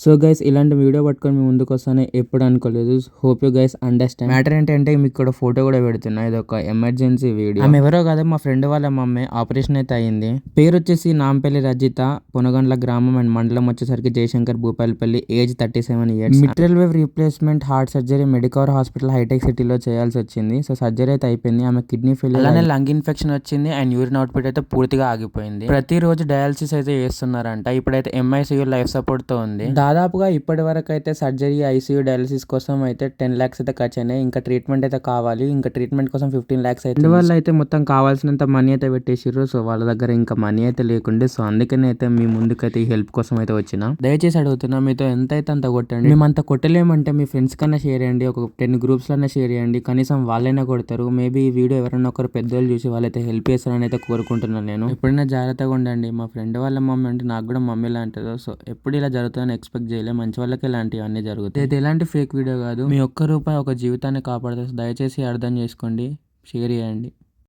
So guys ఇలాంటి video పట్టుకొని మీ ముందుకు వస్తానే ఎప్పుడు అనుకోలేదు. Hope you guys understand. Matter ఏంటంటే మీకు ఇక్కడ ఫోటో కూడా పెడుతున్నా, ఇది ఒక ఎమర్జెన్సీ వీడియో. ఆమె ఎవరో కాదు, మా ఫ్రెండ్ వాళ్ళ మమ్మీ. ఆపరేషన్ అయితే అయింది. పేరు వచ్చేసి నాంపల్లి రజిత, పొనగండ్ల గ్రామం అండ్ మండలం వచ్చేసరికి Jayashankar Bhupalpally. Age 37 years. Mitral valve replacement heart surgery Medicover hospital Hitec సిటీలో చేయాల్సి వచ్చింది. సో సర్జరీ అయితే అయిపోయింది. ఆమె కిడ్నీ ఫెయిల్, అలానే లంగ్ ఇన్ఫెక్షన్ వచ్చింది అండ్ యూరిన్ అవుట్పుట్ అయితే పూర్తిగా ఆగిపోయింది. ప్రతిరోజు డయాలసిస్ అయితే చేస్తున్నారంట. ఇప్పుడైతే MICU లైఫ్ సపోర్ట్ తో ఉంది. దాదాపుగా ఇప్పటి వరకు అయితే సర్జరీ, ICU, డయాలసిస్ కోసం అయితే 10 lakhs అయితే ఖర్చు అయినాయి. ఇంకా ట్రీట్మెంట్ అయితే కావాలి. ఇంకా ట్రీట్మెంట్ కోసం 15 lakhs అయితే వాళ్ళు అయితే మొత్తం కావాల్సినంత మనీ అయితే పెట్టేసారు. సో వాళ్ళ దగ్గర ఇంకా మనీ అయితే లేకుండే. సో అందుకనే అయితే మీ ముందుకైతే ఈ హెల్ప్ కోసం అయితే వచ్చిన. దయచేసి అడుగుతున్నా, మీతో ఎంత అయితే అంత కొట్టండి. మేము అంత కొట్టలేమంటే మీ ఫ్రెండ్స్ కన్నా షేర్ చేయండి, ఒక 10 groups లన్నా షేర్ చేయండి. కనీసం వాళ్ళైనా కొడతారు. మేబీ ఈ వీడియో ఎవరైనా ఒకరు పెద్దోళ్ళు చూసి వాళ్ళైతే హెల్ప్ చేస్తారని అయితే కోరుకుంటున్నాను నేను. ఎప్పుడైనా జాగ్రత్తగా ఉండండి. మా ఫ్రెండ్ వాళ్ళ మమ్మీ అంటే నాకు కూడా మమ్మీ లాంటిదో. సో ఎప్పుడు ఇలా జరుగుతుందని ఎక్స్పెక్ట్ చేయలేదు. మంచి వాళ్ళకి ఇలాంటివన్నీ జరుగుతాయి. ఇది ఎలాంటి ఫేక్ వీడియో కాదు. మీ ఒక్క రూపాయి ఒక జీవితాన్ని కాపాడుతుంది. దయచేసి అర్థం చేసుకోండి, షేర్ చేయండి.